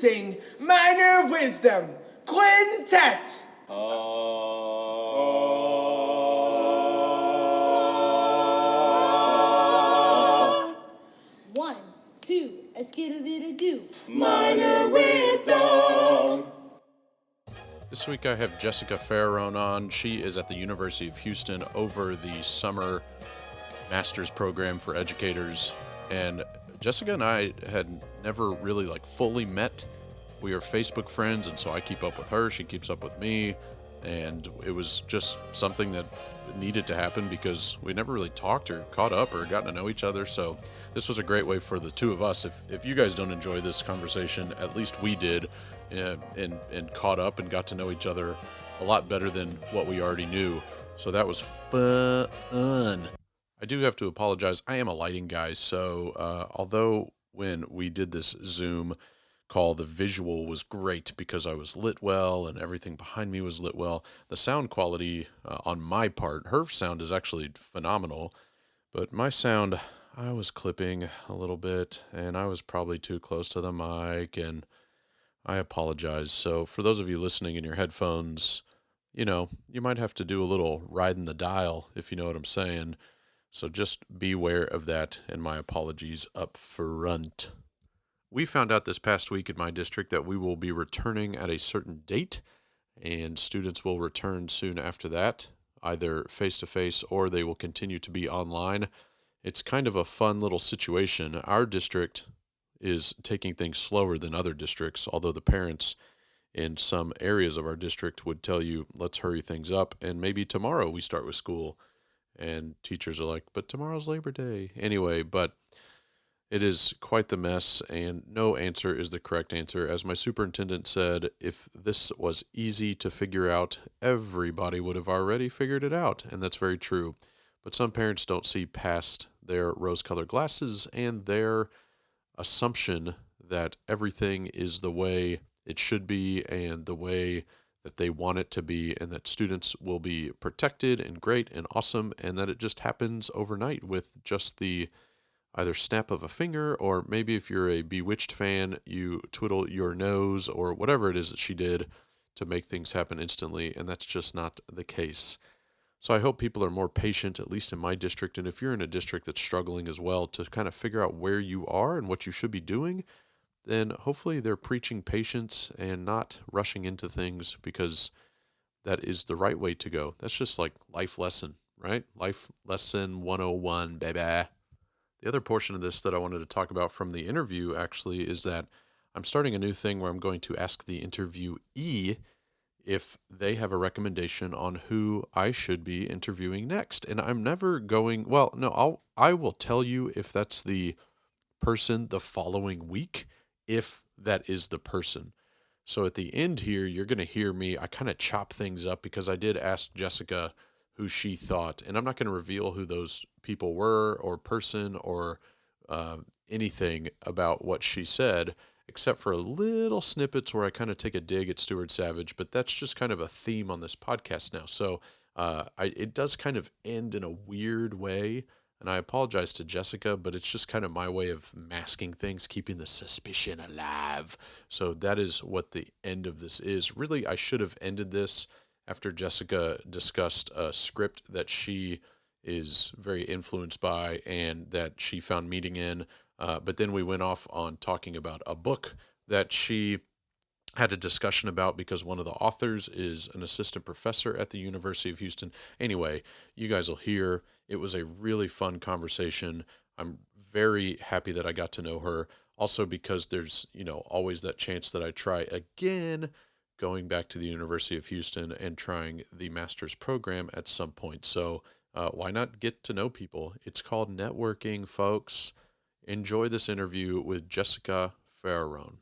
Introducing Minor Wisdom Quintet. 1, 2, a skidda-didda-doo. Minor Wisdom. This week I have Jessica Ferrarone on. She is at the University of Houston over the summer master's program for educators. And Jessica and I had never really fully met. We are Facebook friends, and so I keep up with her. She keeps up with me. And it was just something that needed to happen because we never really talked or caught up or gotten to know each other. So this was a great way for the two of us. If you guys don't enjoy this conversation, at least we did, and caught up and got to know each other a lot better than what we already knew. So that was fun. I do have to apologize. I am a lighting guy, so although when we did this Zoom call, the visual was great because I was lit well and everything behind me was lit well, the sound quality on my part, her sound is actually phenomenal, but my sound, I was clipping a little bit and I was probably too close to the mic, and I apologize. So for those of you listening in your headphones, you might have to do a little riding the dial, if you know what I'm saying. So just beware of that, and my apologies up front. We found out this past week in my district that we will be returning at a certain date, and students will return soon after that, either face-to-face or they will continue to be online. It's kind of a fun little situation. Our district is taking things slower than other districts, although the parents in some areas of our district would tell you, let's hurry things up, and maybe tomorrow we start with school. And teachers are like, but tomorrow's Labor Day. Anyway, but it is quite the mess, and no answer is the correct answer. As my superintendent said, if this was easy to figure out, everybody would have already figured it out, and that's very true. But some parents don't see past their rose-colored glasses and their assumption that everything is the way it should be and the way that they want it to be, and that students will be protected and great and awesome, and that it just happens overnight with just the either snap of a finger, or maybe if you're a Bewitched fan, you twiddle your nose, or whatever it is that she did to make things happen instantly, and that's just not the case. So I hope people are more patient, at least in my district, and if you're in a district that's struggling as well, to kind of figure out where you are and what you should be doing, then hopefully they're preaching patience and not rushing into things, because that is the right way to go. That's just like life lesson, right? Life lesson 101, baby. The other portion of this that I wanted to talk about from the interview actually is that I'm starting a new thing where I'm going to ask the interviewee if they have a recommendation on who I should be interviewing next. And I'm never going, well, no, I will tell you if that's the person the following week, if that is the person. So at the end here, you're going to hear me, I kind of chop things up because I did ask Jessica who she thought, and I'm not going to reveal who those people were or person or anything about what she said, except for a little snippets where I kind of take a dig at Stuart Savage, but that's just kind of a theme on this podcast now. So it does kind of end in a weird way, and I apologize to Jessica, but it's just kind of my way of masking things, keeping the suspicion alive. So that is what the end of this is. Really, I should have ended this after Jessica discussed a script that she is very influenced by and that she found meaning in. But then we went off on talking about a book that she had a discussion about because one of the authors is an assistant professor at the University of Houston. Anyway, you guys will hear. It was a really fun conversation. I'm very happy that I got to know her. Also because there's, always that chance that I try again going back to the University of Houston and trying the master's program at some point. So why not get to know people? It's called networking, folks. Enjoy this interview with Jessica Ferrarone.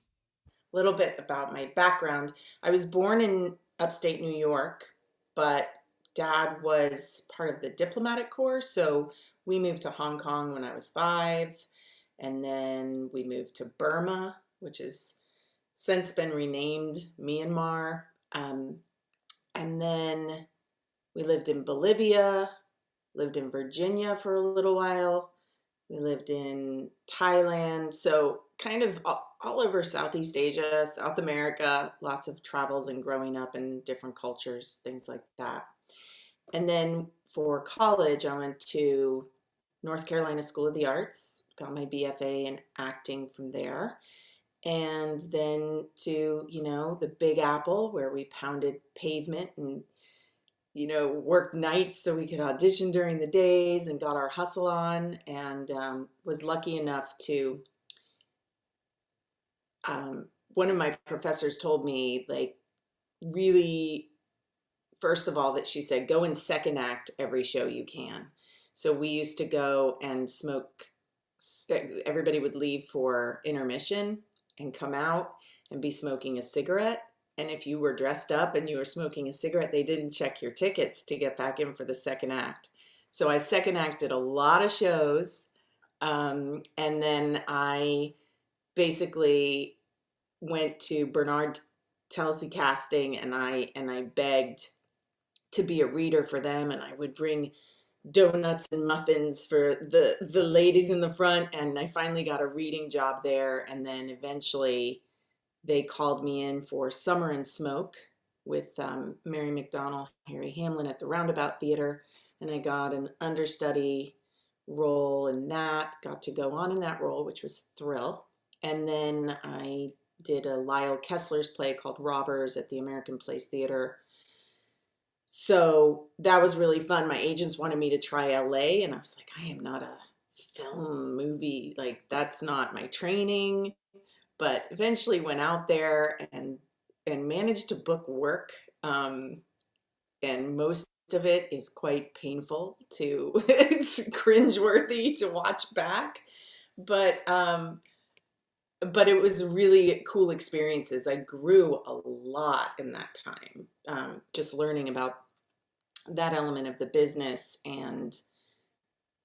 Little bit about my background. I was born in upstate New York, but Dad was part of the diplomatic corps, so we moved to Hong Kong when I was 5, and then we moved to Burma, which has since been renamed Myanmar, and then we lived in Bolivia, lived in Virginia for a little while, We lived in Thailand, so kind of all over Southeast Asia, South America, lots of travels and growing up in different cultures, things like that. And then for college, I went to North Carolina School of the Arts, got my BFA in acting from there. And then to, the Big Apple, where we pounded pavement and, worked nights so we could audition during the days and got our hustle on. And was lucky enough to, one of my professors told me, like, really, first of all, that she said, go and second act every show you can. So we used to go and smoke. Everybody would leave for intermission and come out and be smoking a cigarette. And if you were dressed up and you were smoking a cigarette, they didn't check your tickets to get back in for the second act. So I second acted a lot of shows. And then I basically went to Bernard Telsey Casting, and I begged to be a reader for them, and I would bring donuts and muffins for the ladies in the front, and I finally got a reading job there. And then eventually they called me in for Summer and Smoke with Mary McDonnell, Harry Hamlin at the Roundabout Theater, and I got an understudy role in that, got to go on in that role, which was a thrill. And then I did a Lyle Kessler's play called Robbers at the American Place Theater. So that was really fun. My agents wanted me to try LA, and I was like, I am not a film movie, like that's not my training. But eventually went out there and managed to book work. And most of it is quite painful to it's cringeworthy to watch back. But it was really cool experiences. I grew a lot in that time, just learning about that element of the business. And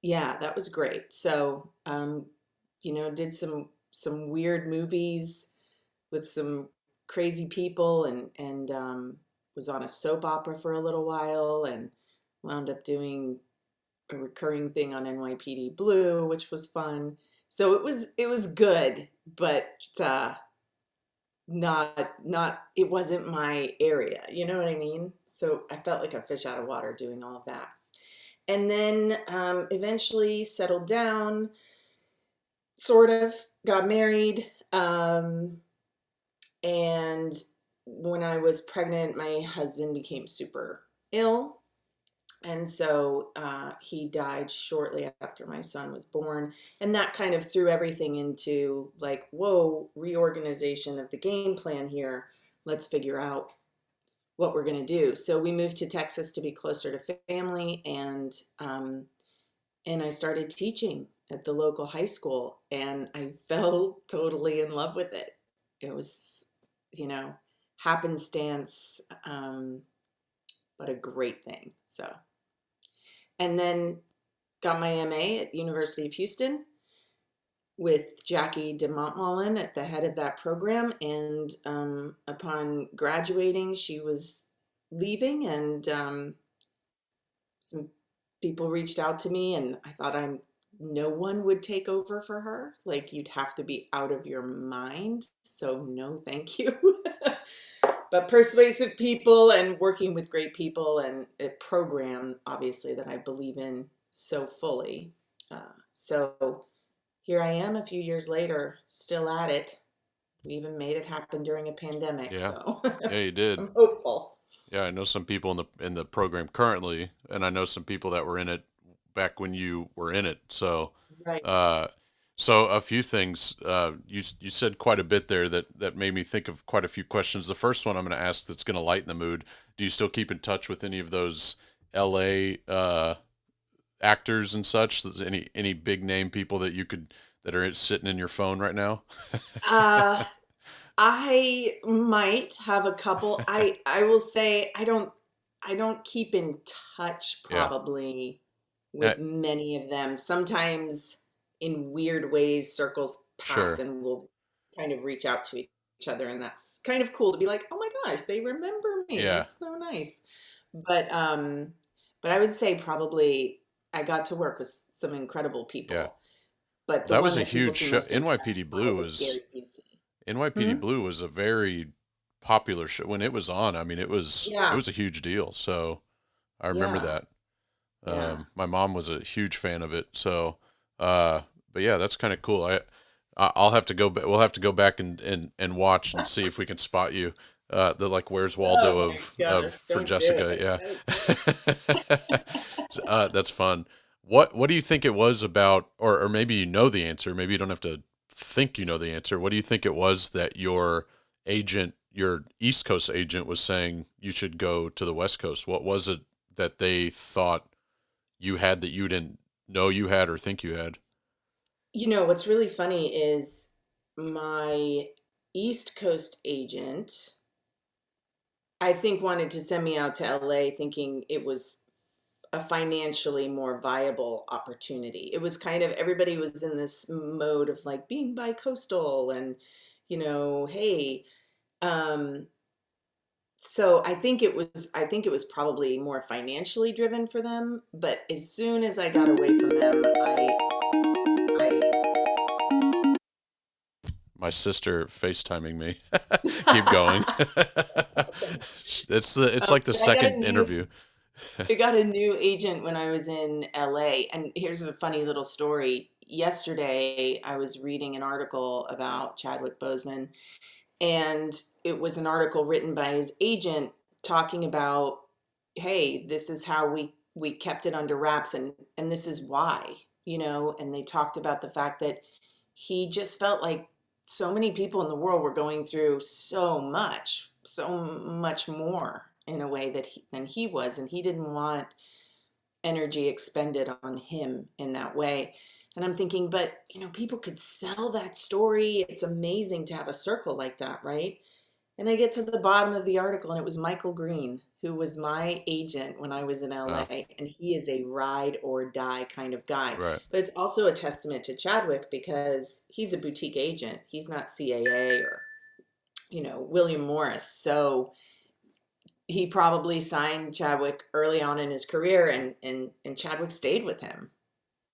yeah, that was great. So, did some weird movies with some crazy people, and was on a soap opera for a little while, and wound up doing a recurring thing on NYPD Blue, which was fun. So it was good, but not it wasn't my area, you know what I mean? So I felt like a fish out of water doing all of that. And then eventually settled down, sort of, got married. And when I was pregnant, my husband became super ill. And so he died shortly after my son was born. And that kind of threw everything into like, whoa, reorganization of the game plan here. Let's figure out what we're going to do. So we moved to Texas to be closer to family, and I started teaching at the local high school, and I fell totally in love with it. It was, happenstance, but a great thing. So, and then got my MA at University of Houston with Jackie de Montmollin at the head of that program. And upon graduating, she was leaving, and some people reached out to me, and I thought no one would take over for her. Like, you'd have to be out of your mind. So no, thank you. But persuasive people and working with great people, and a program, obviously, that I believe in so fully. So here I am a few years later, still at it. We even made it happen during a pandemic. Yeah. So Yeah, you did. I'm hopeful. Yeah, I know some people in the program currently, and I know some people that were in it back when you were in it. So, Right. uh, so a few things. You said quite a bit there that made me think of quite a few questions. The first one I'm going to ask that's going to lighten the mood. Do you still keep in touch with any of those L.A. Actors and such? Any big name people that are sitting in your phone right now? Uh, I might have a couple. I will say I don't keep in touch Yeah. probably Uh, with many of them. Sometimes in weird ways circles pass sure. and we'll kind of reach out to each other, and that's kind of cool to be like, "Oh my gosh, they remember me. Yeah. That's so nice." But um but I would say probably I got to work with some incredible Yeah. people. but the That was one a that people huge seem show. most impressed by was NYPD Hmm? Blue was a very popular show when it was on. I mean, it Yeah, was a huge deal. So I remember yeah, that. yeah. My mom was a huge fan of it. So, uh, but yeah, that's kind of cool. I'll have to go. We'll have to go back and watch and see if we can spot you. The like Where's Waldo Oh my of gosh, for don't do Jessica. it. Don't do it. Yeah. That's fun. What do you think it was about, or maybe you know the answer. Maybe you don't have to think you know the answer. What do you think it was that your agent, your East Coast agent, was saying you should go to the West Coast? What was it that they thought you had that you didn't know you had or think you had? What's really funny is my East Coast agent, I think, wanted to send me out to LA thinking it was a financially more viable opportunity. It was kind of everybody was in this mode of like being bi-coastal and, hey, um, so I think it was probably more financially driven for them. But as soon as I got away from them, I My sister FaceTiming me. Keep going. that's awesome. It's like the But I got a second new interview. I got a new agent when I was in LA. And here's a funny little story. Yesterday, I was reading an article about Chadwick Boseman, and it was an article written by his agent talking about, hey, this is how we kept it under wraps, and this is why, and they talked about the fact that he just felt like so many people in the world were going through so much more in a way than he was, and he didn't want energy expended on him in that way. And I'm thinking, but people could sell that story. It's amazing to have a circle like that, right? And I get to the bottom of the article, and it was Michael Green, who was my agent when I was in Oh, LA. And he is a ride or die kind of guy. right. But it's also a testament to Chadwick because he's a boutique agent. He's not CAA or, William Morris. So he probably signed Chadwick early on in his career, and Chadwick stayed with him,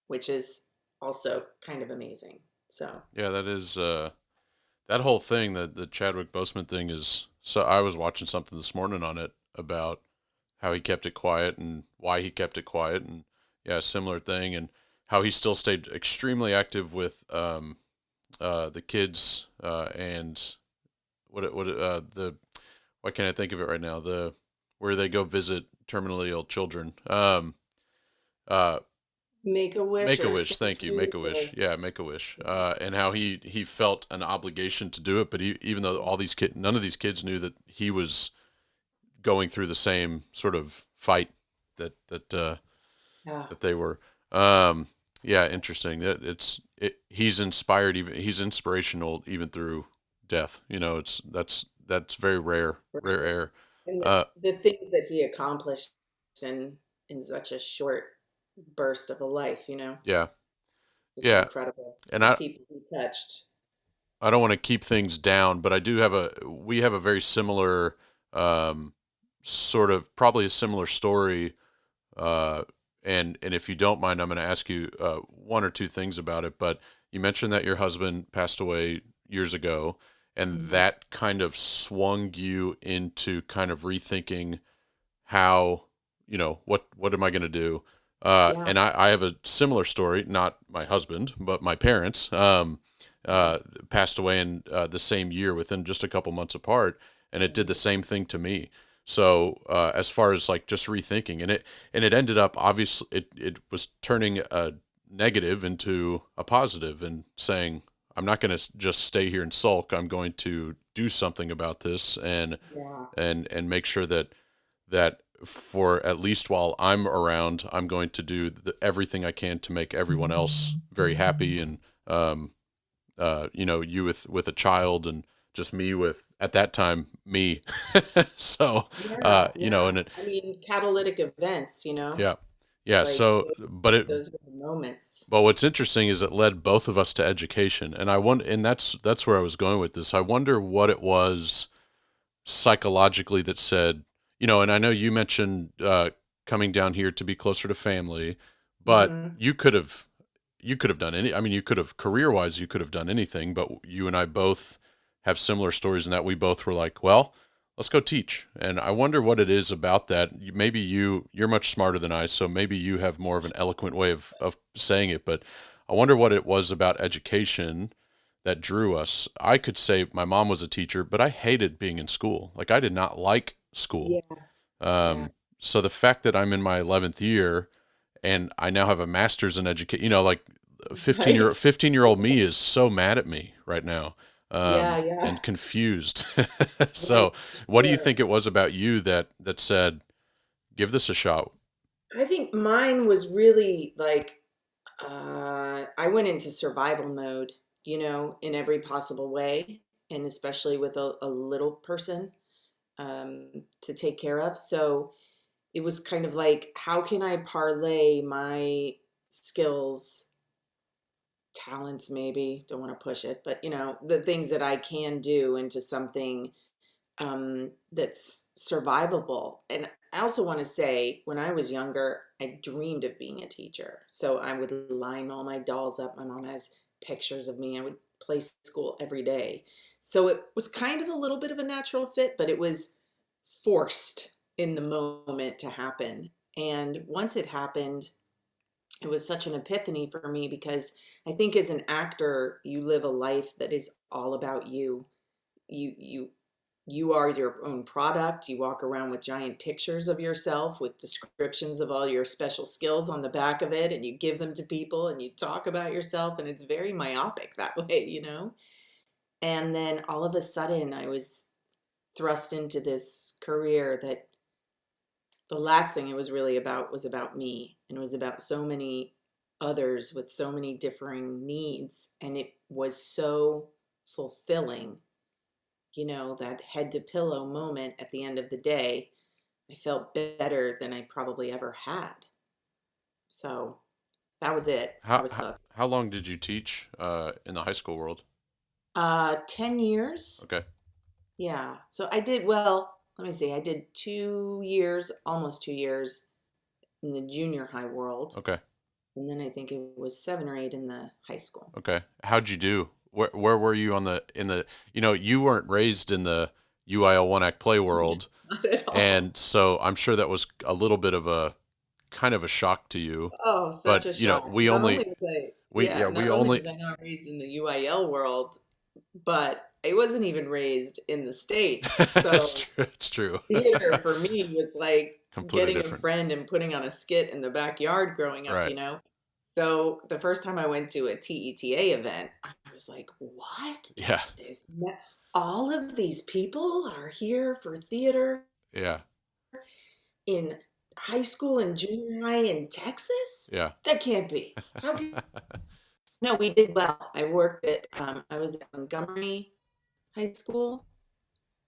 which is also kind of amazing. So, Yeah, that is that whole thing, the Chadwick Boseman thing is. So I was watching something this morning on it about how he kept it quiet and why he kept it quiet, and yeah, similar thing, and how he still stayed extremely active with the kids and the why can't I think of it right now, the where they go visit terminally ill children. Uh, Make a Wish Make a or Wish, St. thank you, Make a Jude Wish, or yeah, Make a Wish, and how he felt an obligation to do it, but even though all these kids, none of these kids knew that he was going through the same sort of fight that yeah. that they were. Um, yeah, interesting. He's inspired, even he's inspirational even through death. It's that's very rare, rare air. And Uh, the things that he accomplished in such a short burst of a life, yeah, just yeah, incredible. and The people he touched. I don't want to keep things down, but I do have we have a very similar um, sort of probably a similar story. Uh, and if you don't mind, I'm going to ask you one or two things about it. But you mentioned that your husband passed away years ago, and Mhm. that kind of swung you into kind of rethinking how, what am I going to do? Yeah. And I have a similar story, not my husband, but my parents uh, passed away in the same year within just a couple months apart. And it did the same thing to me. So as far as like just rethinking, and it ended up, obviously it was turning a negative into a positive and saying, I'm not going to just stay here and sulk. I'm going to do something about this Yeah. and make sure that for at least while I'm around, I'm going to do everything I can to make everyone else very happy. And, you with a child and just me with, at that time, me. So, Yeah. and Yeah. I mean, catalytic events, yeah, yeah. like So, those are the moments. but what's interesting is it led both of us to education. And and that's where I was going with this. I wonder what it was psychologically that said, and I know you mentioned coming down here to be closer to family, but Hmm. you could have, you could have done any, I mean, you could have career wise, you could have done anything, but you and I both have similar stories in that we both were like, well, let's go teach. And I wonder what it is about that. Maybe you're much smarter than I, so maybe you have more of an eloquent way of saying it, but I wonder what it was about education that drew us. I could say my mom was a teacher, but I hated being in school. Like I did not like school. Yeah. Yeah. So the fact that I'm in my 11th year and I now have a master's in education, like 15 year Right. 15-year-old me is so mad at me right now, Yeah, yeah. and confused. Right. So what do you Sure. think it was about you that said, give this a shot? I think mine was really like I went into survival mode, in every possible way, and especially with a little person to take care of. So it was kind of like, how can I parlay my skills, talents, maybe, don't want to push it, but the things that I can do into something that's survivable. And I also want to say, when I was younger, I dreamed of being a teacher. So I would line all my dolls up. My mom has pictures of me. I would play school every day. So it was kind of a little bit of a natural fit, but it was forced in the moment to happen. And once it happened, it was such an epiphany for me because I think as an actor, you live a life that is all about you. You you you are your own product. You walk around with giant pictures of yourself with descriptions of all your special skills on the back of it, and you give them to people and you talk about yourself, and it's very myopic that way. And then all of a sudden I was thrust into this career that the last thing it was really about was about me, and it was about so many others with so many differing needs, and it was so fulfilling. That head to pillow moment at the end of the day, I felt better than I probably ever had. So that was it. I How was how, hooked. how long did you teach in the high school world? 10 years. Okay. Yeah. So I did, well, let me see. I did 2 years, almost 2 years in the junior high world. Okay. And then I think it was 7 or 8 in the high school. Okay. How'd you do? Where were you on the in the you weren't raised in the UIL one act play world, Not at all. and so I'm sure that was a little bit of a kind of a shock to you. Oh, such But a shock. we Not only only was I, we yeah, yeah we not only only was I not raised in the UIL world, but I wasn't even raised in the States. it's So true, it's true. theater for me was like Completely getting a different. friend and putting on a skit in the backyard growing up, Right. So the first time I went to a TETA event, I was like, what Yeah. is this? All of these people are here for theater Yeah. in high school and junior high in Texas? Yeah. That can't be. How can No, we did well. I was at Montgomery High School,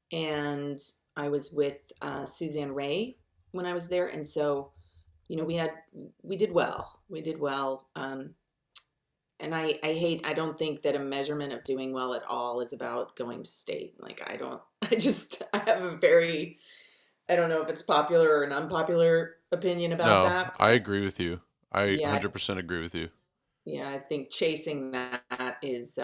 and I was with Suzanne Ray when I was there. And so, we did well. We did well. And I don't think that a measurement of doing well at all is about going to state. Like, I have a very, I don't know if it's popular or an unpopular opinion about No, that. I But agree with you. I yeah, 100% agree with you. yeah, I think chasing that is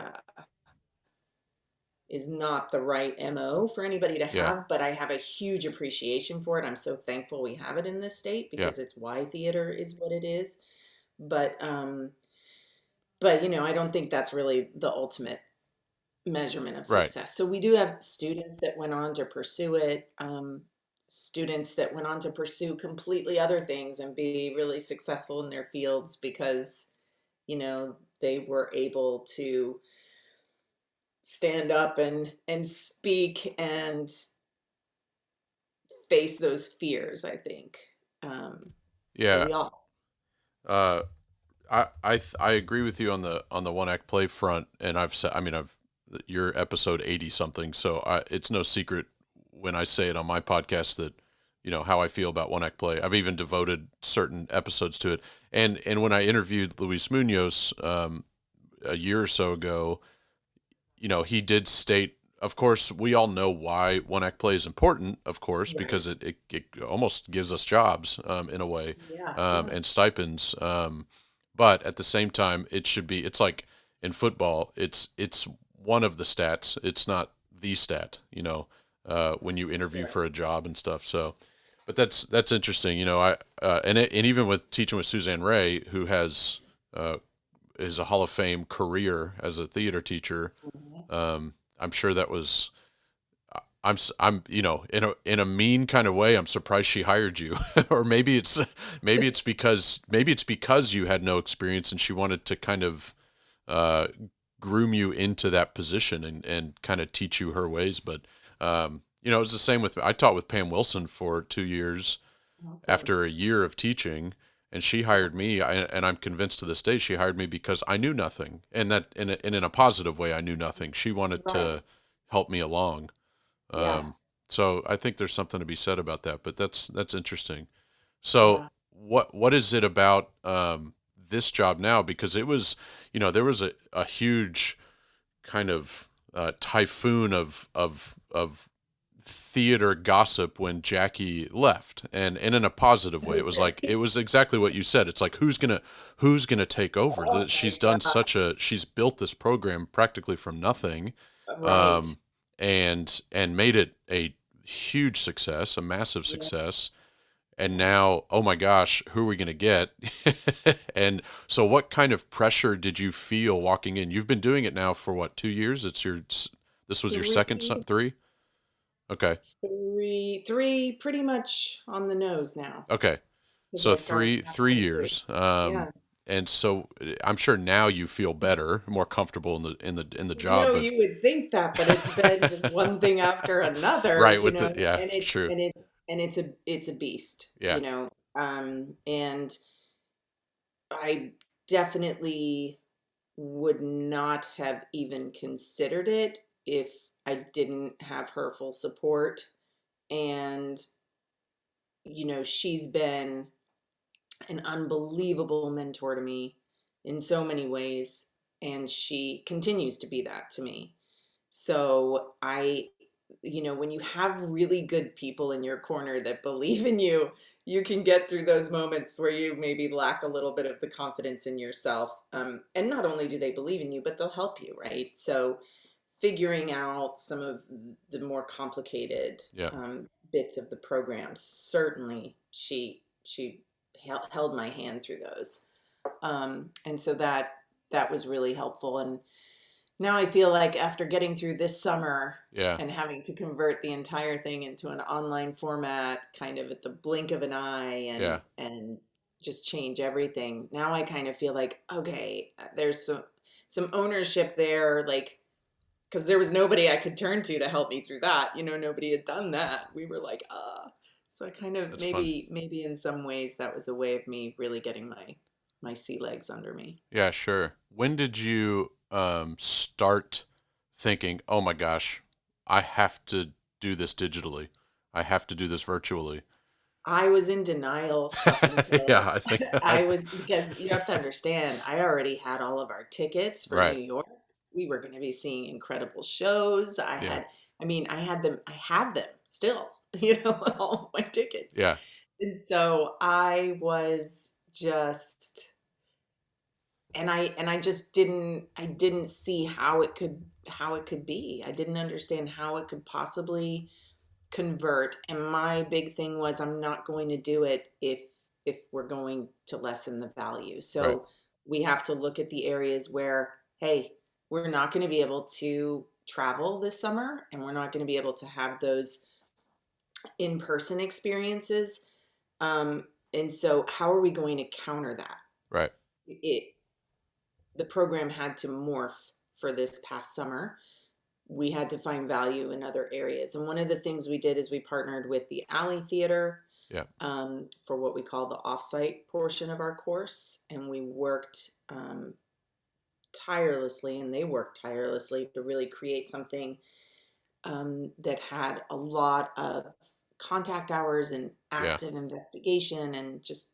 not the right MO for anybody to Yeah. have, but I have a huge appreciation for it. I'm so thankful we have it in this state Yeah. because it's why theater is what it is. But I don't think that's really the ultimate measurement of Right. success. So we do have students that went on to pursue it, students that went on to pursue completely other things and be really successful in their fields because, they were able to stand up and speak and face those fears, I think. But Yeah. we all, Uh I agree with you on the one act play front, and I've said, I mean, I've you're episode 80 something, so it's no secret when I say it on my podcast that how I feel about one act play. I've even devoted certain episodes to it, and when I interviewed Luis Munoz a year or so ago, he did state, of course, we all know why one act play is important, of course, right. because it almost gives us jobs in a way, Yeah, yeah. and stipends. but at the same time, it should be. It's like in football, it's one of the stats. It's not the stat. When you interview Sure. for a job and stuff. So, but that's interesting. And even with teaching with Suzanne Ray, who has is a Hall of Fame career as a theater teacher. Mhm. I'm sure that was. I'm in a mean kind of way. I'm surprised she hired you, or maybe it's because you had no experience and she wanted to kind of uh, groom you into that position and kind of teach you her ways. But it was the same with I taught with Pam Wilson for 2 years Awesome. after a year of teaching, and she hired me. And I'm convinced to this day she hired me because I knew nothing, and that in a positive way I knew nothing. She wanted Right. to help me along. Yeah. So I think there's something to be said about that. But that's interesting. So Yeah. what is it about this job now? Because there was a huge kind of typhoon of theater gossip when Jackie left, and in a positive way. It was exactly what you said. It's like who's gonna take over? Oh my She's built this program practically from nothing, God. Right. um, and made it a huge success, a massive Yeah. success. And now, oh my gosh, who are we going to get? And so, what kind of pressure did you feel walking in? You've been doing it now for what, 2 years? This was your second, Three, three? Okay. three, pretty much on the nose now Okay. because So I started three halfway through. years. Yeah. And so I'm sure now you feel better, more comfortable in the job, but You would think that, but it's been just one thing after another, right with yeah, and it's true. and it's and it's a beast, Yeah. and I definitely would not have even considered it if I didn't have her full support. And, she's been an unbelievable mentor to me in so many ways. And she continues to be that to me. So when you have really good people in your corner that believe in you, you can get through those moments where you maybe lack a little bit of the confidence in yourself. And not only do they believe in you, but they'll help you, right? So figuring out some of the more complicated Yeah. bits of the program, certainly she held my hand through those, and so that was really helpful. And now I feel like after getting through this summer Yeah. and having to convert the entire thing into an online format kind of at the blink of an eye Yeah. and just change everything. Now I kind of feel like, okay, there's some ownership there, like, because there was nobody I could turn to help me through that. Nobody had done that. We were like, ah. So I kind of That's fun. maybe in some ways that was a way of me really getting my sea legs under me. Yeah, sure. When did you start thinking, "Oh my gosh, I have to do this digitally. I have to do this virtually." I was in denial up Yeah, until I think I was, because you have to understand, I already had all of our tickets for New right. York. We were going to be seeing incredible shows. Yeah. I had them, I have them still, all my tickets. Yeah. And so I was just, and I just I didn't see how it could be. I didn't understand how it could possibly convert. And my big thing was, I'm not going to do it if we're going to lessen the value. Right. So we have to look at the areas where, hey, we're not going to be able to travel this summer, and we're not going to be able to have those in-person experiences. And so how are we going to counter that? Right. it the program had to morph for this past summer. We had to find value in other areas. And one of the things we did is we partnered with the Alley Theater, Yeah. for what we call the offsite portion of our course. And we worked tirelessly, and they worked tirelessly to really create something that had a lot of contact hours and Yeah. active investigation and just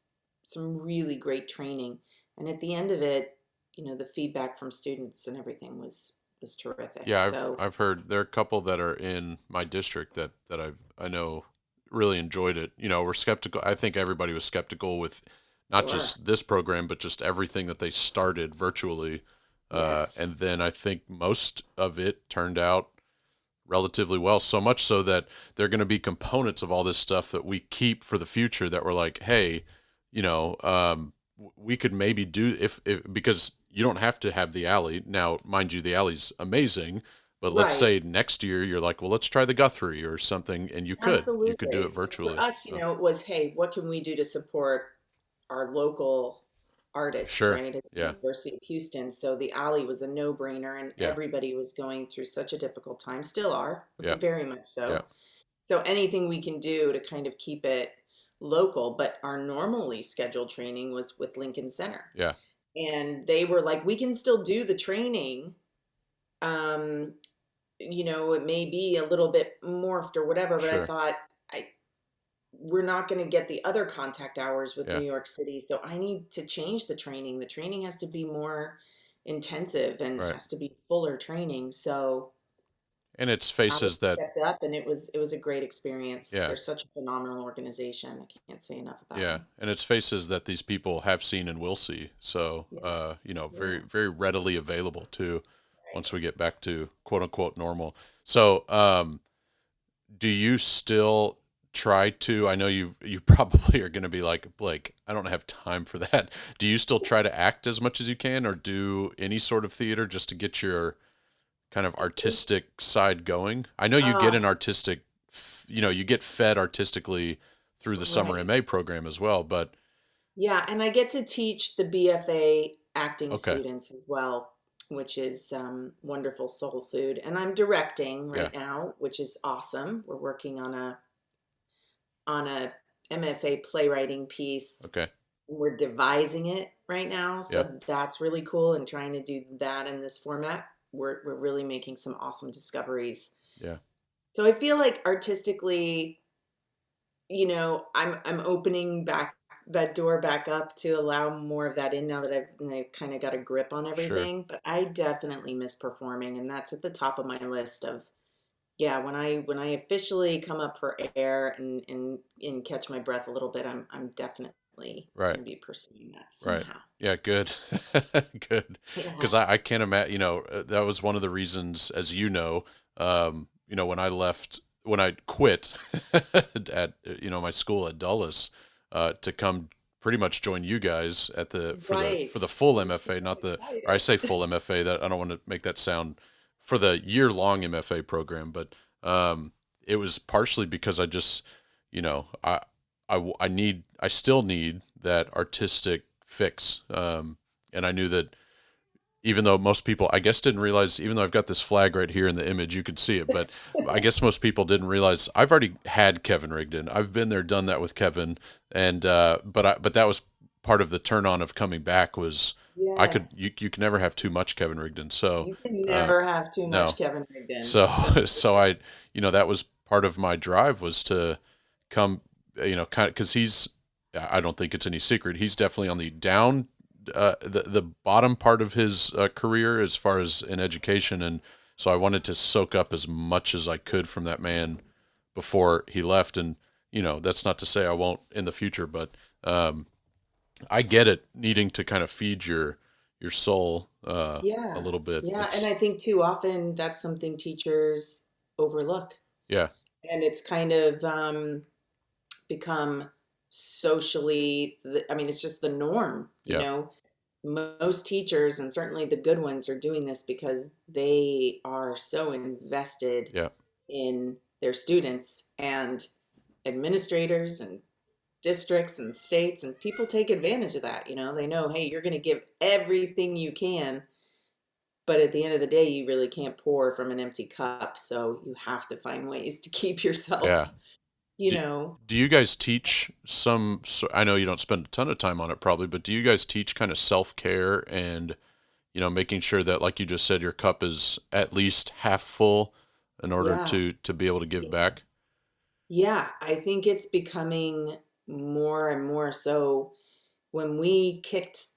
some really great training. And at the end of it, the feedback from students and everything was terrific. Yeah, I've So I've heard there are a couple that are in my district I know really enjoyed it. We're skeptical. I think everybody was skeptical with not Sure. just this program, but just everything that they started virtually. Yes. And then I think most of it turned out relatively well, so much so that there are going to be components of all this stuff that we keep for the future that we're like, hey, we could maybe do if because you don't have to have the alley now, mind you, the alley's amazing, but let's Right. say next year you're like, well, let's try the Guthrie or something, and you could do it Absolutely. And for virtually. us, So it was, hey, what can we do to support our local artists, sure, right? At the yeah, University of Houston. So the alley was a no-brainer, and yeah, everybody was going through such a difficult time, still are, yeah, very much yeah, so. So anything we can do to kind of keep it local, but our normally scheduled training was with Lincoln Center. yeah, And they were like, we can still do the training. Um, it may be a little bit morphed or whatever, but I sure, thought I we're not going to get the other contact hours with yeah, New York City. So I need to change the training. The training has to be more intensive and right. has to be fuller training. So And it's I faces that, stepped up and it was a great experience. yeah, They're such a phenomenal organization. I can't say enough about yeah, them. and it's faces that these people have seen and will see. So, Yeah. very, Yeah. very readily available too, Right. once we get back to quote unquote normal. So, do you still try to? I know you probably are going to be like, Blake, I don't have time for that. Do you still try to act as much as you can, or do any sort of theater just to get your kind of artistic side going? I know you get Uh, an artistic, you get fed artistically through the summer right. MA program as well, but Yeah, and I get to teach the BFA acting okay. students as well, which is wonderful soul food. And I'm directing Yeah. right now, which is awesome. We're working on a MFA playwriting piece. Okay. We're devising it right now, Yeah. so that's really cool. And trying to do that in this format, we're really making some awesome discoveries. Yeah. So I feel like artistically, I'm opening back that door back up to allow more of that in now that I've kind of got a grip on Sure. everything. But I definitely miss performing, and that's at the top of my list of yeah. When I officially come up for air and catch my breath a little bit, I'm definitely Right. going to be pursuing that Right. somehow. Yeah. Good. Good. Yeah. Because I can't imagine. That was one of the reasons, as when I left, when I quit at my school at Dulles, to come pretty much join you guys at the for the Right. for the full Makes me MFA, so not the or I excited. say full MFA, that I don't want to make that sound, for the year long MFA program, but it was partially because I just you know I still need that artistic fix, and I knew that, even though most people, I guess, didn't realize, even though I've got this flag right here in the image, you could see it, but I guess most people didn't realize I've already had Kevin Rigdon. I've been there, done that with Kevin, and but that was part of the turn on of coming back, was Yes. you can never have too much Kevin Rigdon. So You can uh, never have too much no, Kevin Rigdon. so That's for so sure. that was part of my drive, was to come, kind of, because I don't think it's any secret, he's definitely on the down, the bottom part of his career as far as in education, and so I wanted to soak up as much as I could from that man before he left, and that's not to say I won't in the future, but I get it, needing to kind of feed your soul a Yeah. little bit. Yeah. And It's I think too often that's something teachers overlook. yeah, And it's kind of become socially, I mean, it's just the norm, yeah, Most teachers, and certainly the good ones, are doing this because they are so invested yeah, in their students, and administrators and districts and states and people take advantage of that. They know, hey, you're going to give everything you can, but at the end of the day, you really can't pour from an empty cup. So you have to find ways to keep yeah. yourself, you do, know. do you guys teach I know you don't spend a ton of time on it probably, but do you guys teach kind of self-care, and making sure that, like you just said, your cup is at least half full in order Yeah. to be able to give back? Yeah. I think it's becoming more and more so. When we kicked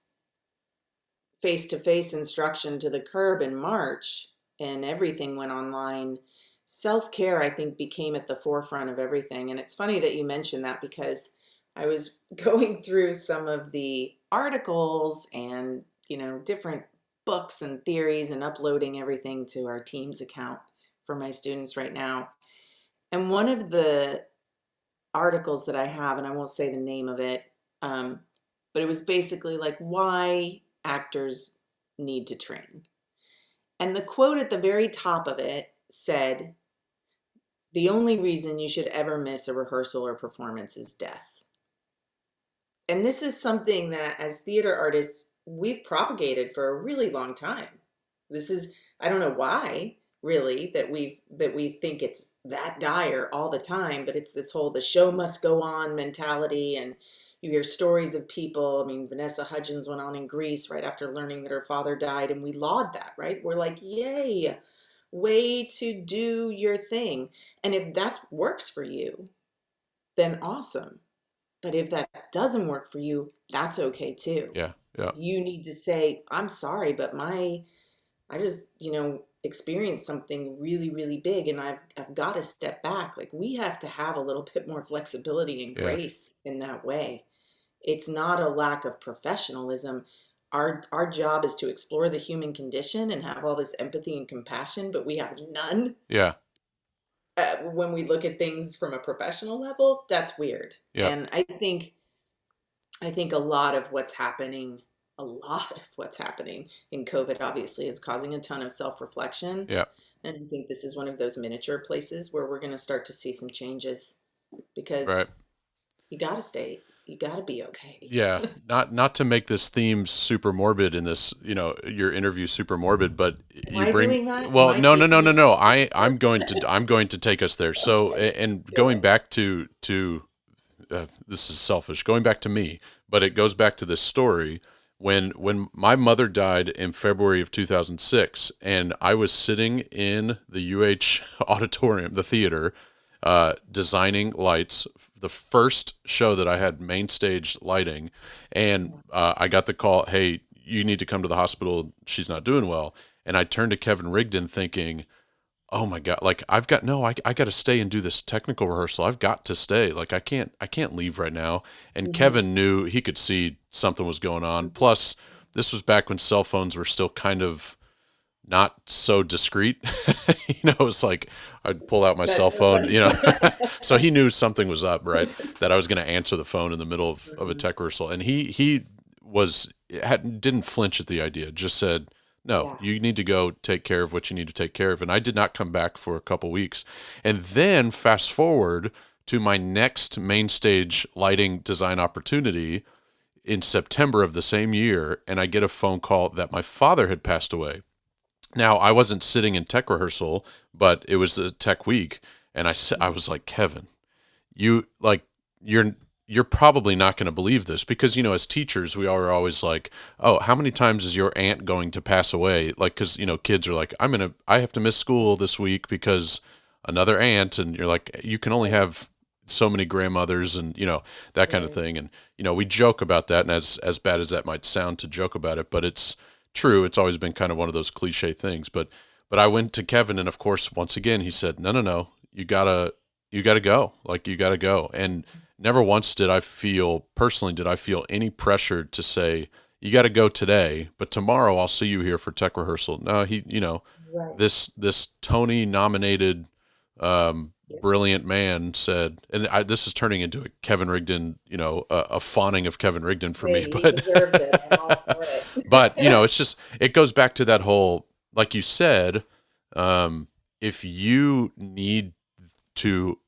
face to face instruction to the curb in March and everything went online, self care, I think, became at the forefront of everything. And it's funny that you mentioned that, because I was going through some of the articles and, different books and theories and uploading everything to our Teams account for my students right now. And one of the articles that I have, and I won't say the name of it, um, but it was basically like why actors need to train. And the quote at the very top of it said, "The only reason you should ever miss a rehearsal or performance is death." And this is something that as theater artists, we've propagated for a really long time. This is, I don't know why, really, that we think it's that dire all the time, but it's this whole the show must go on mentality. And you hear stories of people. I mean, Vanessa Hudgens went on in Greece right after learning that her father died, and we laud that, right? We're like, yay, way to do your thing. And if that works for you, then awesome. But if that doesn't work for you, that's okay too. Yeah. Yeah. You need to say, I'm sorry, but I just, experienced something really, really big, and I've got to step back. Like, we have to have a little bit more flexibility and Yeah. grace in that way. It's not a lack of professionalism. Our job is to explore the human condition and have all this empathy and compassion, but we have none Yeah. when we look at things from a professional level. That's weird. Yeah. And I think a lot of what's happening in COVID obviously is causing a ton of self-reflection. Yeah. And I think this is one of those miniature places where we're going to start to see some changes, Right. because you got to be okay. Yeah, not to make this theme super morbid in this, your interview super morbid, but Am you I bring doing that? Am well, I no, no, no, taking no, it? no. I'm going to take us there. So, and Do going it. back to this is selfish. Going back to me, but it goes back to this story when my mother died in February of 2006, and I was sitting in the UH auditorium, the theater, designing lights. The first show that I had main stage lighting, and I got the call, "Hey, you need to come to the hospital. She's not doing well." And I turned to Kevin Rigdon, thinking, "Oh my God, like I've got no, I got to stay and do this technical rehearsal. I've got to stay. Like I can't leave right now." And Mm-hmm. Kevin knew, he could see something was going on. Plus, this was back when cell phones were still kind of not so discreet. It's like I'd pull out my That's cell so phone, funny. so he knew something was up, right? That I was going to answer the phone in the middle of a Mhm. tech rehearsal. And he didn't flinch at the idea, just said, "No, Yeah. you need to go take care of what you need to take care of." And I did not come back for a couple weeks. And then fast forward to my next main stage lighting design opportunity in September of the same year, and I get a phone call that my father had passed away. Now, I wasn't sitting in tech rehearsal, but it was a tech week, and I was like, "Kevin, you like you're you're probably not going to believe this, because as teachers we are always like, oh, how many times is your aunt going to pass away? Like, because kids are like, I have to miss school this week because another aunt," and you're like, you can only Right. have so many grandmothers, and that kind of Right. thing. And we joke about that, and as bad as that might sound to joke about it, but it's true. It's always been kind of one of those cliche things. But I went to Kevin, and of course, once again, he said, "No, no, no, you gotta go. Like, you gotta go." And never once did I feel any pressure to say, "You got to go today, but tomorrow I'll see you here for tech rehearsal." No, Right. this Tony nominated, Yeah. brilliant man said, and this is turning into a Kevin Rigdon, a fawning of Kevin Rigdon for me, Hey, he but deserves it. I'm all for but it. it's just, it goes back to that whole, like you said, if you need to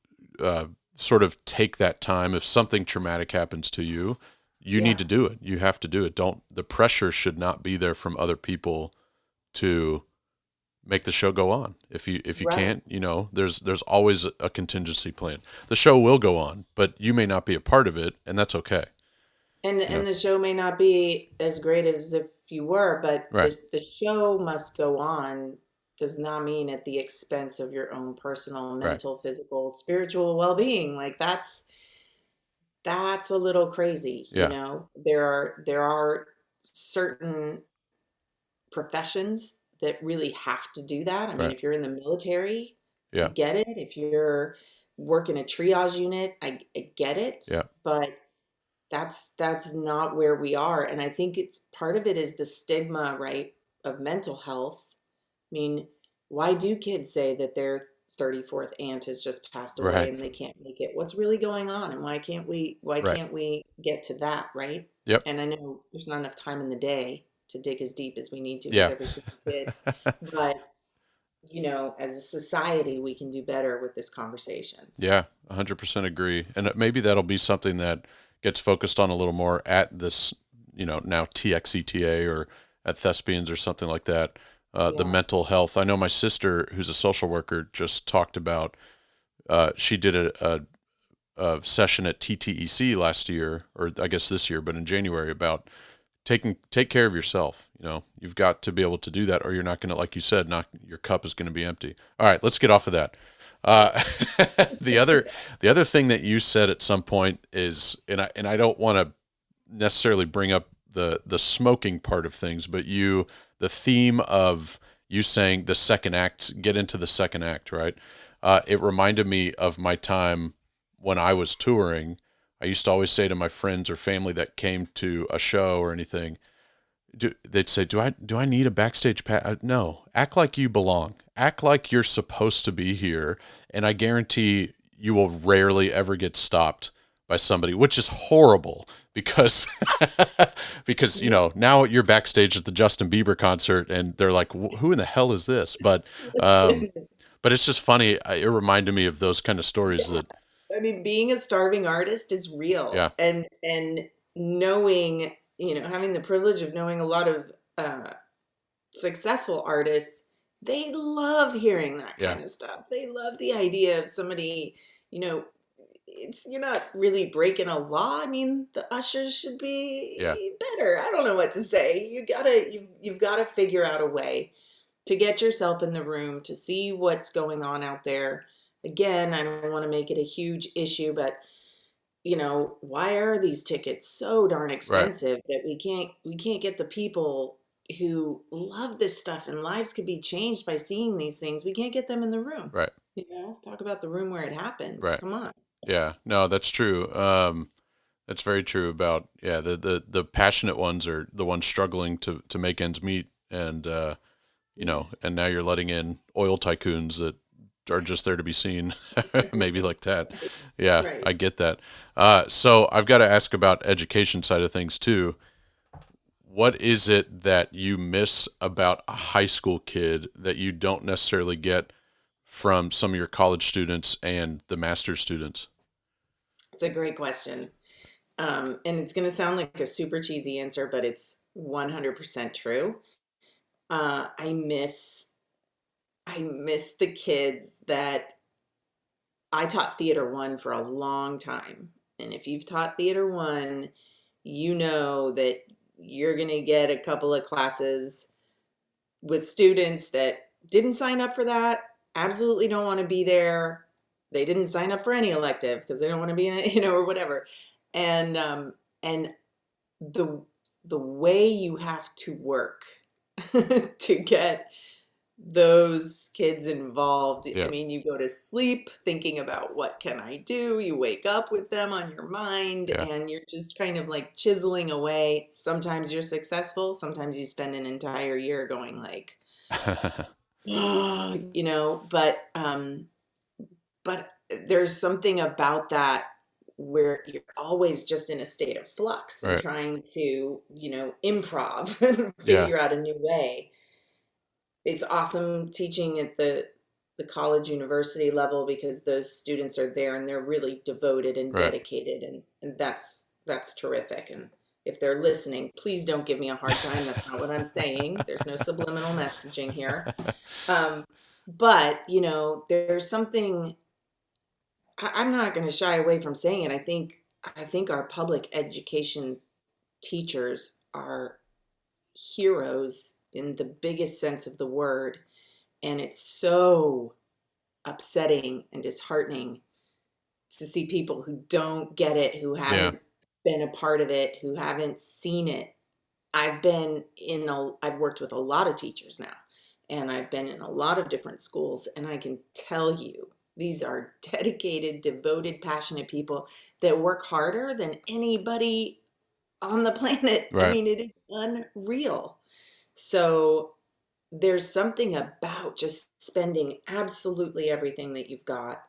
sort of take that time, if something traumatic happens to you, you need Yeah. to do it. You have to do it. Don't The pressure should not be there from other people to make the show go on. If you Right. can't, there's always a contingency plan. The show will go on, but you may not be a part of it, and that's okay. And You know, and the show may not be as great as if you were, but right, the show must go on does not mean at the expense of your own personal, right, mental, physical, spiritual well-being. Like, that's a little crazy, yeah, There are certain professions that really have to do that. I mean, right, if you're in the military, I yeah, get it. If you're working a triage unit, I get it. yeah, But that's not where we are. And I think it's part of it is the stigma, right, of mental health. I mean, why do kids say that their 34th aunt has just passed away Right. and they can't make it? What's really going on? And why Right. can't we get to that, right? Yep. And I know there's not enough time in the day to dig as deep as we need to with Yeah. every single kid, but as a society, we can do better with this conversation. Yeah, 100% agree. And maybe that'll be something that gets focused on a little more at this, now TXETA or at Thespians or something like that. The Yeah. mental health. I know my sister, who's a social worker, just talked about, she did a session at TTEC last year, or I guess this year, but in January, about take care of yourself. You've got to be able to do that, or you're not going to, like you said, not your cup is going to be empty. All right, let's get off of that. Uh, the other thing that you said at some point is, and I don't want to necessarily bring up the smoking part of things, but the theme of you saying the second act, get into the second act, right? It reminded me of my time when I was touring. I used to always say to my friends or family that came to a show or anything, they'd say, "Do I need a backstage pass?" No, act like you belong. Act like you're supposed to be here, and I guarantee you will rarely ever get stopped by somebody, which is horrible because because now you're backstage at the Justin Bieber concert and they're like, "Who in the hell is this?" Um, but it's just funny. It reminded me of those kind of stories Yeah. that, I mean, being a starving artist is real, yeah, and knowing, having the privilege of knowing a lot of successful artists, they love hearing that yeah, kind of stuff. They love the idea of somebody, you know, it's you're not really breaking a law. I mean, the ushers should yeah, be better. I don't know what to say. You've got to figure out a way to get yourself in the room to see what's going on out there. Again, I don't want to make it a huge issue, but why are these tickets so darn right, expensive that we can't get the people who love this stuff and lives could be changed by seeing these things? We can't get them in the room. right, Talk about the room where it happens. right. Come on. Yeah, no, that's true. That's very true about, yeah, the passionate ones are the ones struggling to make ends meet, and and now you're letting in oil tycoons that are just there to be seen, maybe like that. Yeah, Right. I get that. So I've got to ask about education side of things too. What is it that you miss about a high school kid that you don't necessarily get from some of your college students and the master's students? It's a great question. And it's going to sound like a super cheesy answer, but it's 100% true. I miss the kids that I taught theater one for a long time. And if you've taught theater one, you know that you're going to get a couple of classes with students that didn't sign up for that, absolutely don't want to be there. They didn't sign up for any elective because they don't want to be in it, or whatever. And the the way you have to work to get those kids involved. I Yeah, mean, you go to sleep thinking about what can I do? You wake up with them on your mind yeah, and you're just kind of like chiseling away. Sometimes you're successful, sometimes you spend an entire year going like, but there's something about that where you're always just in a state of flux and right, trying to, improv and yeah, figure out a new way. It's awesome teaching at the college university level because those students are there and they're really devoted and right. dedicated, and that's terrific. And if they're listening, please don't give me a hard time. That's not what I'm saying. There's no subliminal messaging here. um, but there's something. I'm not going to shy away from saying it. I think our public education teachers are heroes in the biggest sense of the word. And it's so upsetting and disheartening to see people who don't get it, who Yeah, haven't been a part of it, who haven't seen it. I've worked with a lot of teachers now, and I've been in a lot of different schools, and I can tell you These are dedicated, devoted, passionate people that work harder than anybody on the planet. I Right. mean, it is unreal. So there's something about just spending absolutely everything that you've got,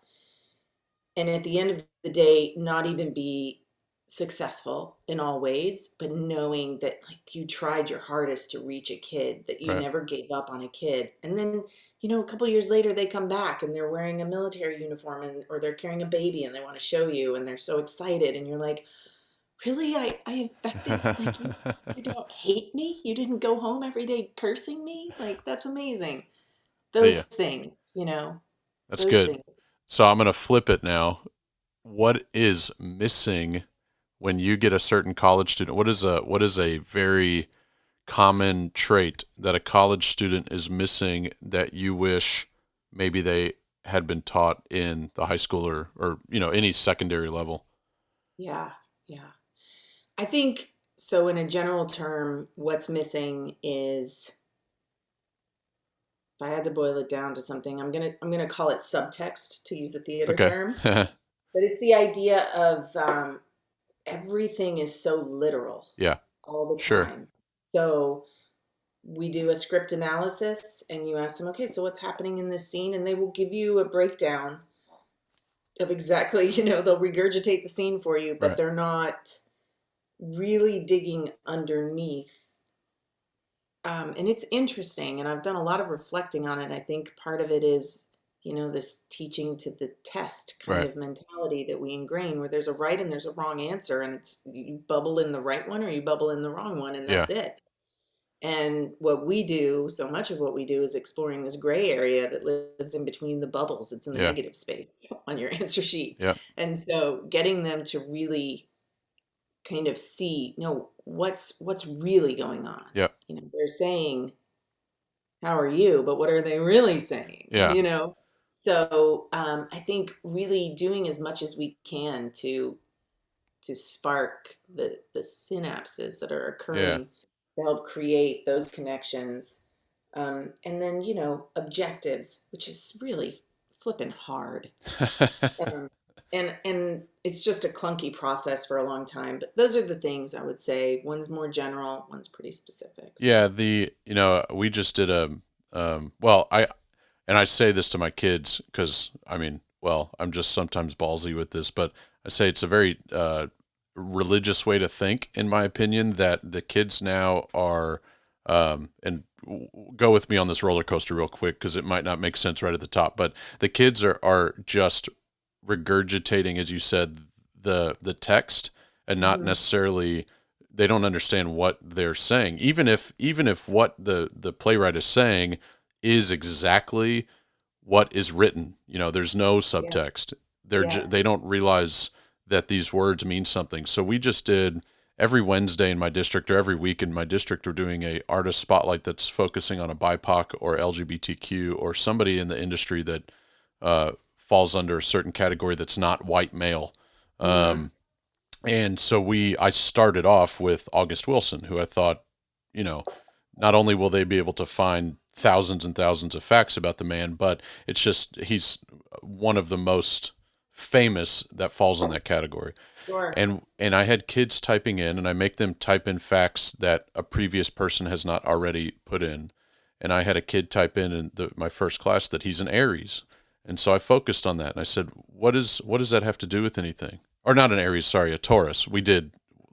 and at the end of the day, not even be successful in all ways, but knowing that like you tried your hardest to reach a kid, that you Right. never gave up on a kid. And then, a couple years later they come back and they're wearing a military uniform, or they're carrying a baby and they want to show you and they're so excited, and you're like, really? I affected, like, you don't hate me? You didn't go home every day cursing me? Like, that's amazing. Those Yeah, things, that's those good. things. So I'm going to flip it now. What is missing when you get a certain college student? What is a very common trait that a college student is missing that you wish maybe they had been taught in the high school or any secondary level? Yeah, yeah. I think so. In a general term, what's missing is, if I had to boil it down to something, I'm gonna call it subtext, to use a theater Okay. term. But it's the idea of, everything is so literal Yeah, all the sure. time. So we do a script analysis, and you ask them, okay, so what's happening in this scene, and they will give you a breakdown of exactly, they'll regurgitate the scene for you, but Right. they're not really digging underneath. And it's interesting, and I've done a lot of reflecting on it. I think part of it is, this teaching to the test kind Right. of mentality that we ingrain, where there's a right and there's a wrong answer, and it's, you bubble in the right one or you bubble in the wrong one, and Yeah. that's it. And what we do, so much of what we do, is exploring this gray area that lives in between the bubbles. It's in the Yeah. negative space on your answer sheet. Yeah. And so getting them to really kind of see, no, what's really going on. Yeah. They're saying, how are you, but what are they really saying? Yeah. So I think really doing as much as we can to spark the synapses that are Yeah. occurring to help create those connections. And then, objectives, which is really flipping hard. Um, and it's just a clunky process for a long time. But those are the things I would say. One's more general, one's pretty specific. So Yeah, we just did well, I say this to my kids because I mean, well, I'm just sometimes ballsy with this, but I say it's a very religious way to think, in my opinion, that the kids now are, and go with me on this roller coaster real quick because it might not make sense right at the top, but the kids are just regurgitating, as you said, the text and not mhm. necessarily they don't understand what they're saying. Even if what the playwright is saying is exactly what is written, there's no Yeah. subtext. Yes. They don't realize that these words mean something. So we just did every Wednesday in my district, or every week in my district, we're doing a artist spotlight that's focusing on a BIPOC or LGBTQ or somebody in the industry that falls under a certain category that's not white male. Hmm. And so I started off with August Wilson, who I thought, you know, not only will they be able to find thousands and thousands of facts about the man, but it's just he's one of the most famous that falls in that category. Sure. And I had kids typing in, and I make them type in facts that a previous person has not already put in. And I had a kid type in my first class that he's an Aries, and so I focused on that, and I said, what does that have to do with anything? Or not an Aries, sorry, a Taurus. We did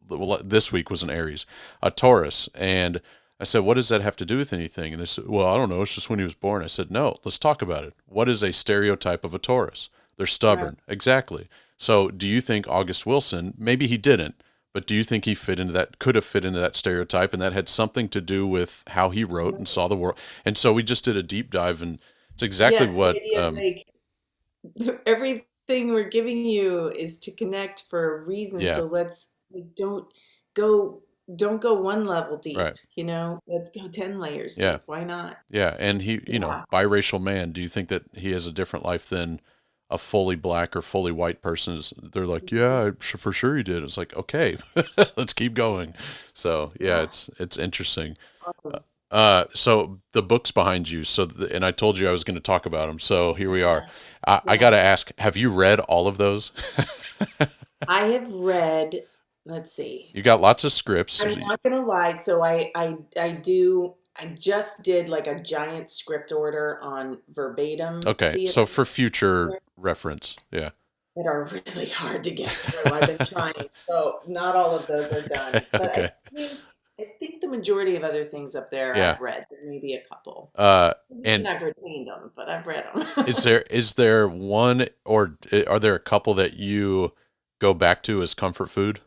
well, this week was an Aries, a Taurus, and I said, what does that have to do with anything? And they said, well, I don't know. It's just when he was born. I said, no, let's talk about it. What is a stereotype of a Taurus? They're Right. stubborn. Exactly. So do you think August Wilson, maybe he didn't, but do you think he could have fit into that stereotype, and that had something to do with how he wrote and saw the world? And so we just did a deep dive, and it's exactly Yes, the what, idea like everything we're giving you is to connect for a reason. yeah, So let's, like, go don't go one level right. deep. Let's go 10 layers Yeah. deep. Why not? Yeah, and he, Yeah. biracial man. Do you think that he has a different life than a fully black or fully white person? They're like, yeah, for sure he did. It's like, okay, let's keep going. So yeah, Yeah. it's interesting. Awesome. So the book's behind you. And I told you I was going to talk about them. So here we are. Yeah. I got Yeah. to ask, have you read all of those? I have read, let's see. You got lots of scripts. I'm not gonna lie. So I just did like a giant script order on verbatim Okay. theater So for future reference. Yeah. that are really hard to get through. I've been trying. So not all of those are done. But Okay. I think the majority of other things up there Yeah. I've read. There may be a couple. Doesn't mean And I've retained them, but I've read them. is there one, or are there a couple that you go back to as comfort food?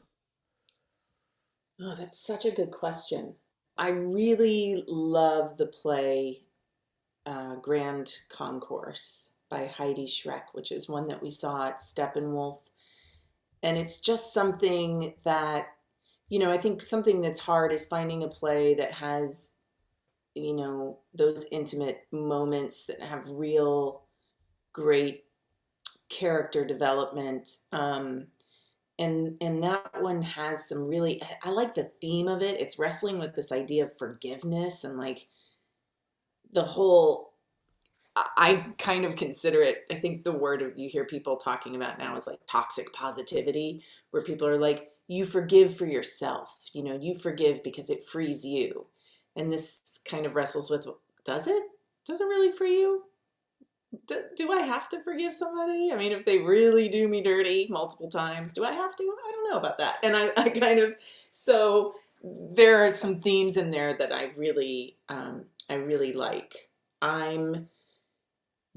Oh, that's such a good question. I really love the play Grand Concourse by Heidi Schreck, which is one that we saw at Steppenwolf. And it's just something that, I think something that's hard is finding a play that has, those intimate moments that have real great character development. And that one has some really, I like the theme of it. It's wrestling with this idea of forgiveness and like the whole I kind of consider it, I think the word you hear people talking about now is like toxic positivity, where people are like, you forgive for yourself, you forgive because it frees you. And this kind of wrestles with, does it? Does it really free you? Do I have to forgive somebody? I mean, if they really do me dirty multiple times, do I have to? I don't know about that. And I kind of, so there are some themes in there that I really like. I'm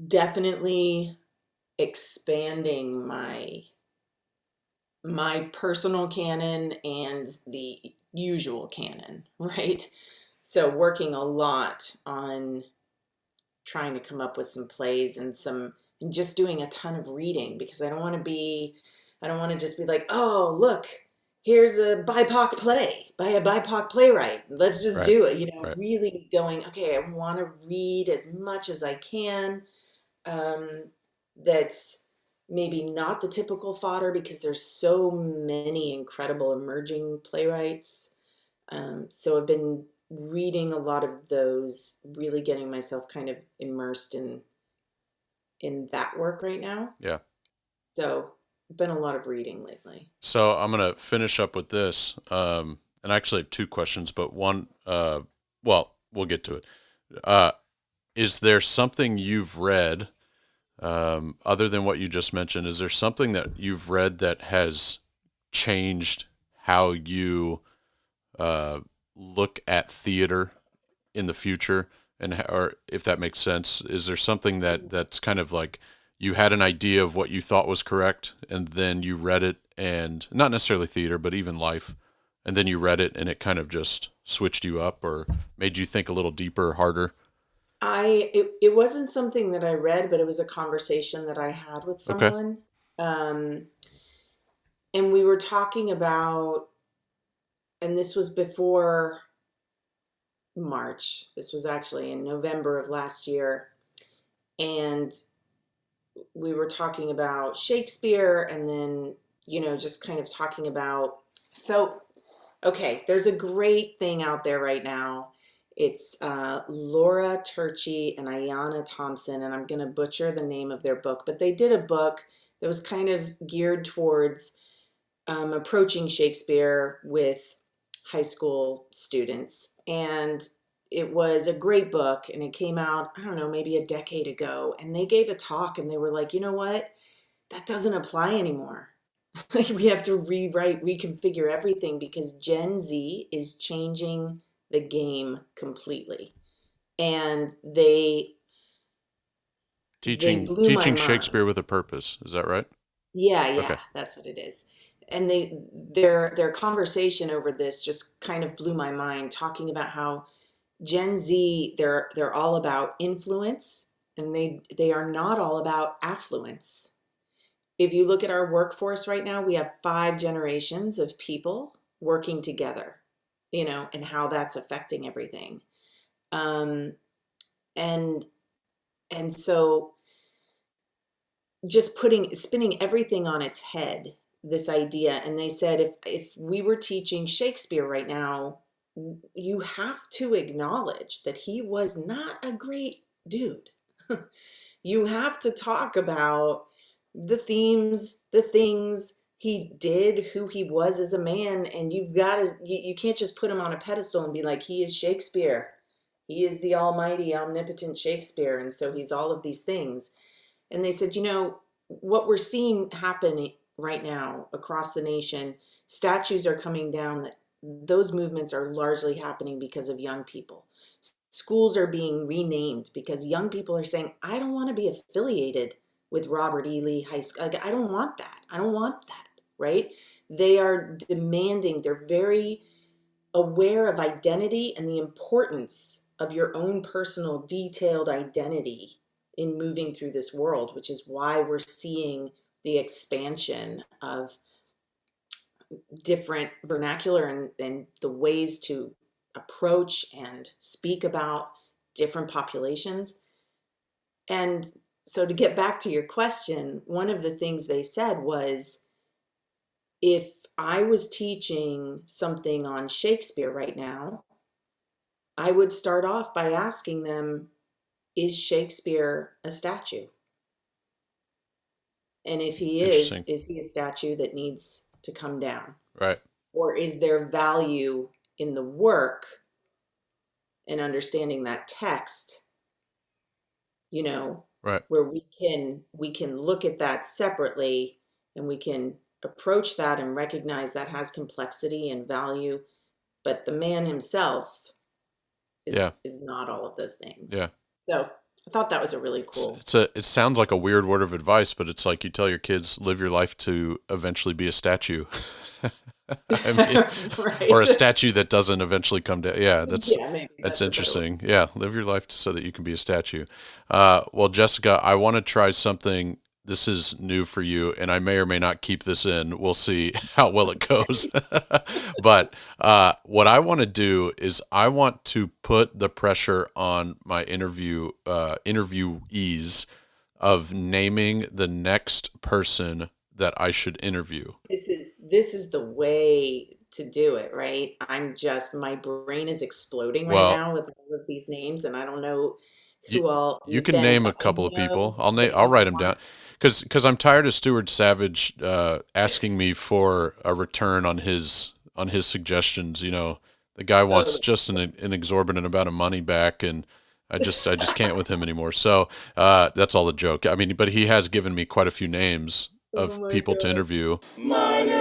definitely expanding my personal canon and the usual canon, right? So working a lot on trying to come up with some plays and just doing a ton of reading because I don't want to just be like, oh, look, here's a BIPOC play by a BIPOC playwright. Let's just Right. do it. Right. Really going, okay, I want to read as much as I can, that's maybe not the typical fodder because there's so many incredible emerging playwrights. So I've been reading a lot of those, really getting myself kind of immersed in that work right now. Yeah. So been a lot of reading lately. So I'm gonna finish up with this, and I actually have two questions, but one, well, we'll get to it. Uh, is there something you've read, other than what you just mentioned? Is there something that you've read that has changed how you look at theater in the future, or if that makes sense? Is there something that's kind of like you had an idea of what you thought was correct, and then you read it, and not necessarily theater, but even life, and then you read it, and it kind of just switched you up or made you think a little deeper, harder? It wasn't something that I read, but it was a conversation that I had with Okay. someone. Um, and we were talking about, and this was before March. This was actually in November of last year. And we were talking about Shakespeare and then, just kind of talking about. So, okay, there's a great thing out there right now. It's Laura Turchi and Ayanna Thompson, and I'm going to butcher the name of their book, but they did a book that was kind of geared towards approaching Shakespeare with high school students. And it was a great book, and it came out, I don't know, maybe a decade ago. And they gave a talk, and they were like, you know what? That doesn't apply anymore. Like, we have to rewrite, reconfigure everything because Gen Z is changing the game completely. And they Teaching blew my teaching mind. Shakespeare with a purpose. Is that right? Yeah, yeah, Okay. that's what it is. And their conversation over this just kind of blew my mind, talking about how Gen Z, they're all about influence and they are not all about affluence. If you look at our workforce right now, we have 5 generations of people working together, and how that's affecting everything. Um, and and so just spinning everything on its head, this idea. And they said if we were teaching Shakespeare right now, you have to acknowledge that he was not a great dude. You have to talk about the themes, the things he did, who he was as a man, and you can't just put him on a pedestal and be like, he is Shakespeare. He is the almighty, omnipotent Shakespeare, and so he's all of these things. And they said, what we're seeing happen right now across the nation, statues are coming down, that those movements are largely happening because of young people. Schools are being renamed because young people are saying, I don't want to be affiliated with Robert E. Lee High School. Like, I don't want that. I don't want that, right? They are demanding, they're very aware of identity and the importance of your own personal detailed identity in moving through this world, which is why we're seeing the expansion of different vernacular and the ways to approach and speak about different populations. And so to get back to your question, one of the things they said was, if I was teaching something on Shakespeare right now, I would start off by asking them, is Shakespeare a statue? And if he Interesting. is he a statue that needs to come down? Right. Or is there value in the work and understanding that text, Right. where we can look at that separately, and we can approach that and recognize that has complexity and value, but the man himself Yeah. is not all of those things. Yeah. So I thought that was a really cool. It sounds like a weird word of advice, but it's like you tell your kids, live your life to eventually be a statue. I mean, Right. or a statue that doesn't eventually come down. Yeah, that's Maybe that's a better interesting. Yeah, live your life so that you can be a statue. Well, Jessica, I want to try something. This is new for you, and I may or may not keep this in. We'll see how well it goes. But what I want to do is I want to put the pressure on my interviewees of naming the next person that I should interview. This is the way to do it, right? My brain is exploding right Well, now with all of these names, and I don't know you who all you you've can been, name a but I couple of people. know that I'll you write them down want. because I'm tired of Stuart Savage asking me for a return on his suggestions. The guy wants Totally. just an exorbitant amount of money back, and I just can't with him anymore. So that's all a joke. I mean, but he has given me quite a few names Oh of my people to gosh. interview. Minor